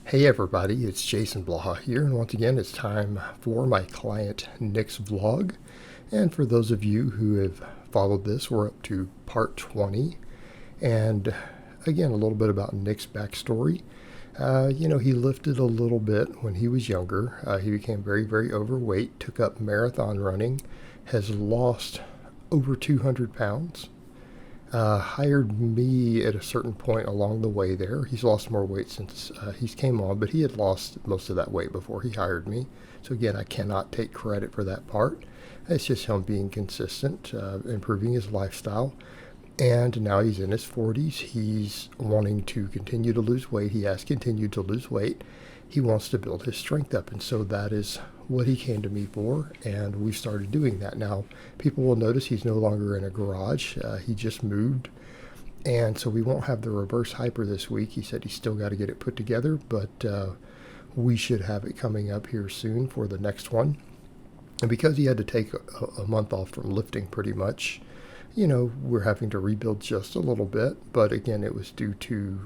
Hey everybody, it's Jason Blaha here, and once again it's time for my client Nick's vlog. And for those of you who have followed this, we're up to part 20. And again, a little bit about Nick's backstory. He lifted a little bit when he was younger. He became very, very overweight, took up marathon running, has lost over 200 pounds. Hired me at a certain point along the way there. He's lost more weight since he's came on, but he had lost most of that weight before he hired me. So again, I cannot take credit for that part. It's just him being consistent, improving his lifestyle. And now he's in his 40s. He's wanting to continue to lose weight. He has continued to lose weight. He wants to build his strength up. And so that is what he came to me for. And we've started doing that. Now, people will notice he's no longer in a garage. He just moved. And so we won't have the reverse hyper this week. He said he's still got to get it put together, but we should have it coming up here soon for the next one. And because he had to take a month off from lifting pretty much, we're having to rebuild just a little bit. But again, it was due to,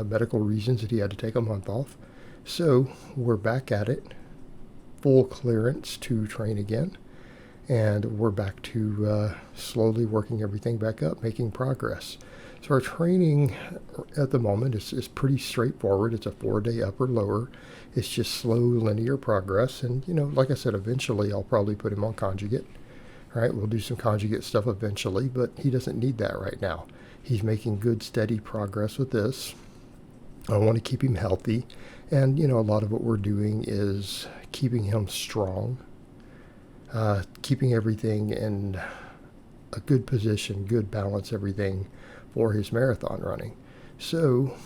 medical reasons that he had to take a month off. So we're back at it, full clearance to train again. And we're back to slowly working everything back up, making progress. So our training at the moment is pretty straightforward. It's a 4-day upper lower. It's just slow linear progress. And, like I said, eventually I'll probably put him on conjugate. Right, we'll do some conjugate stuff eventually, but he doesn't need that right now. He's making good, steady progress with this. I want to keep him healthy. And, a lot of what we're doing is keeping him strong, keeping everything in a good position, good balance, everything for his marathon running. So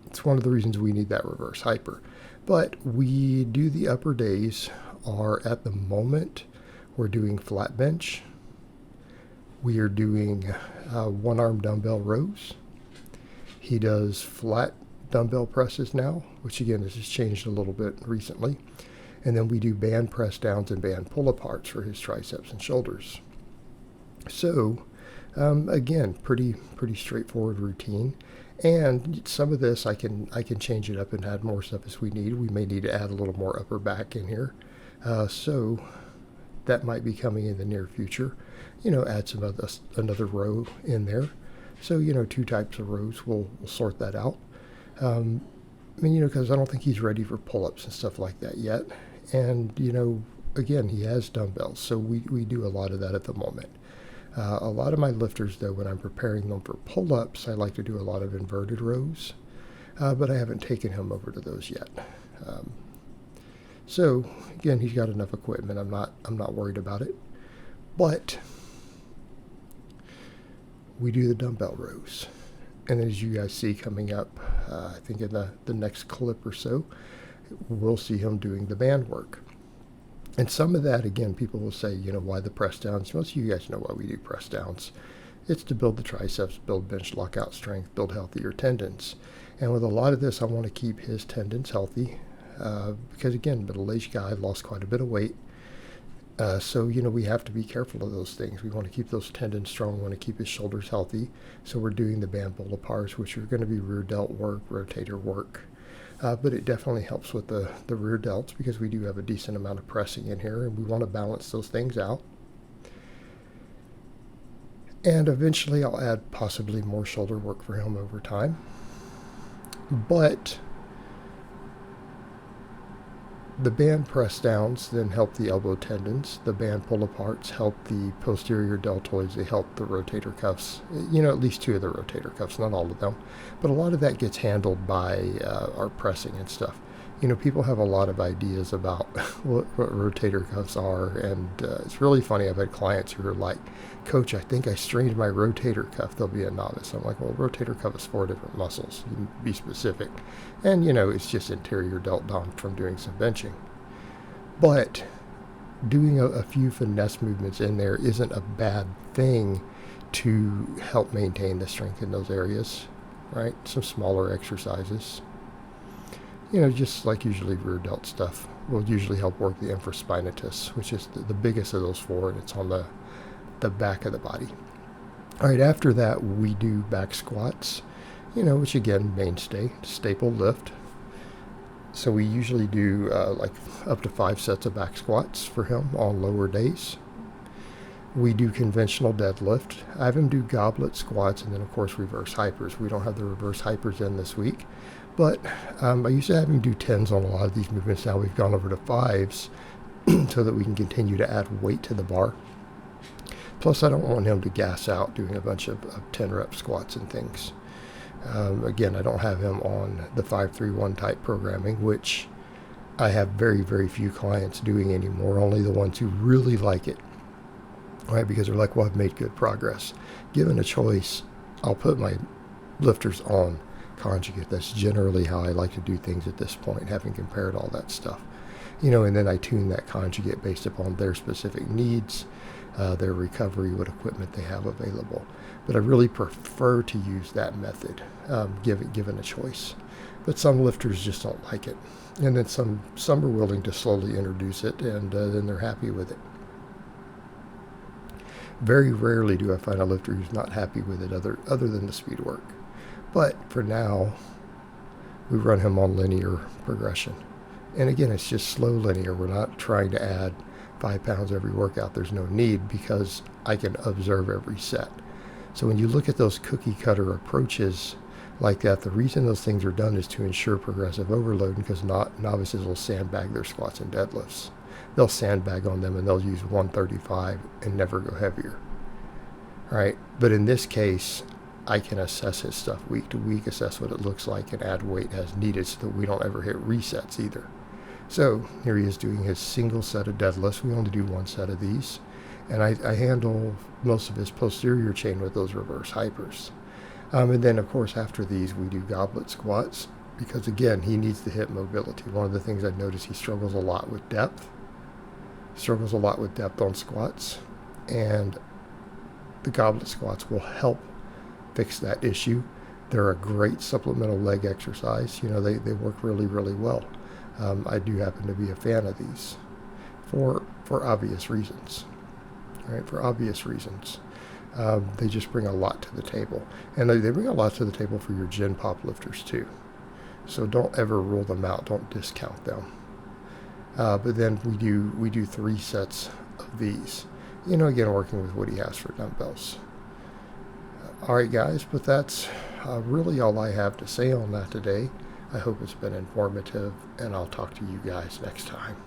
it's one of the reasons we need that reverse hyper. But we do the upper days are at the moment, we're doing flat bench. We are doing one-arm dumbbell rows. He does flat dumbbell presses now, which again, this has changed a little bit recently. And then we do band press downs and band pull aparts for his triceps and shoulders. So again, pretty straightforward routine. And some of this I can change it up and add more stuff as we need. We may need to add a little more upper back in here. So that might be coming in the near future. Add some of this, another row in there. So, 2 types of rows, we'll sort that out. Because I don't think he's ready for pull-ups and stuff like that yet. And, again, he has dumbbells, so we do a lot of that at the moment. A lot of my lifters, though, when I'm preparing them for pull-ups, I like to do a lot of inverted rows, but I haven't taken him over to those yet. So again, he's got enough equipment. I'm not worried about it. But we do the dumbbell rows. And as you guys see coming up, I think in the next clip or so, we'll see him doing the band work. And some of that, again, people will say, why the press downs? Most of you guys know why we do press downs. It's to build the triceps, build bench lockout strength, build healthier tendons. And with a lot of this, I want to keep his tendons healthy. Because again, middle-aged guy, lost quite a bit of weight. So, we have to be careful of those things. We want to keep those tendons strong. We want to keep his shoulders healthy. So we're doing the band pull aparts, which are going to be rear delt work, rotator work. But it definitely helps with the rear delts because we do have a decent amount of pressing in here, and we want to balance those things out. And eventually I'll add possibly more shoulder work for him over time. But the band press downs then help the elbow tendons. The band pull aparts help the posterior deltoids. They help the rotator cuffs. At least 2 of the rotator cuffs, not all of them. But a lot of that gets handled by our pressing and stuff. People have a lot of ideas about what rotator cuffs are. And it's really funny. I've had clients who are like, Coach, I think I strained my rotator cuff. They'll be a novice. I'm like, well, rotator cuff is 4 different muscles. You can be specific. And, it's just anterior delt down from doing some benching. But doing a few finesse movements in there isn't a bad thing to help maintain the strength in those areas, right? Some smaller exercises. Just like usually rear delt stuff will usually help work the infraspinatus, which is the biggest of those 4, and it's on the back of the body. All right, after that, we do back squats. which again, mainstay, staple lift. So we usually do like up to 5 sets of back squats for him on lower days. We do conventional deadlift. I have him do goblet squats and then, of course, reverse hypers. We don't have the reverse hypers in this week, but I used to have him do 10s on a lot of these movements. Now we've gone over to 5s so that we can continue to add weight to the bar. Plus, I don't want him to gas out doing a bunch of 10 rep squats and things. Again, I don't have him on the 5-3-1 type programming, which I have very, very few clients doing anymore, only the ones who really like it. Right, because they're like, well, I've made good progress. Given a choice, I'll put my lifters on conjugate. That's generally how I like to do things at this point, having compared all that stuff. And then I tune that conjugate based upon their specific needs, their recovery, what equipment they have available. But I really prefer to use that method, given a choice. But some lifters just don't like it. And then some are willing to slowly introduce it, and then they're happy with it. Very rarely do I find a lifter who's not happy with it other than the speed work. But for now, we run him on linear progression. And again, it's just slow linear. We're not trying to add 5 pounds every workout. There's no need because I can observe every set. So when you look at those cookie cutter approaches like that, the reason those things are done is to ensure progressive overload, because novices will sandbag their squats and deadlifts. They'll sandbag on them and they'll use 135 and never go heavier. Right? But in this case, I can assess his stuff week to week, assess what it looks like, and add weight as needed so that we don't ever hit resets either. So here he is doing his single set of deadlifts. We only do 1 set of these. And I handle most of his posterior chain with those reverse hypers. And then, of course, after these, we do goblet squats because, again, he needs the hip mobility. One of the things I've noticed, he struggles a lot with depth. Struggles a lot with depth on squats. And the goblet squats will help fix that issue. They're a great supplemental leg exercise. They work really, really well. I do happen to be a fan of these for obvious reasons. Right, for obvious reasons. They just bring a lot to the table. And they bring a lot to the table for your gen pop lifters too. So don't ever rule them out. Don't discount them. But then we do 3 sets of these. Again, working with what he has for dumbbells. All right, guys, but that's really all I have to say on that today. I hope it's been informative, and I'll talk to you guys next time.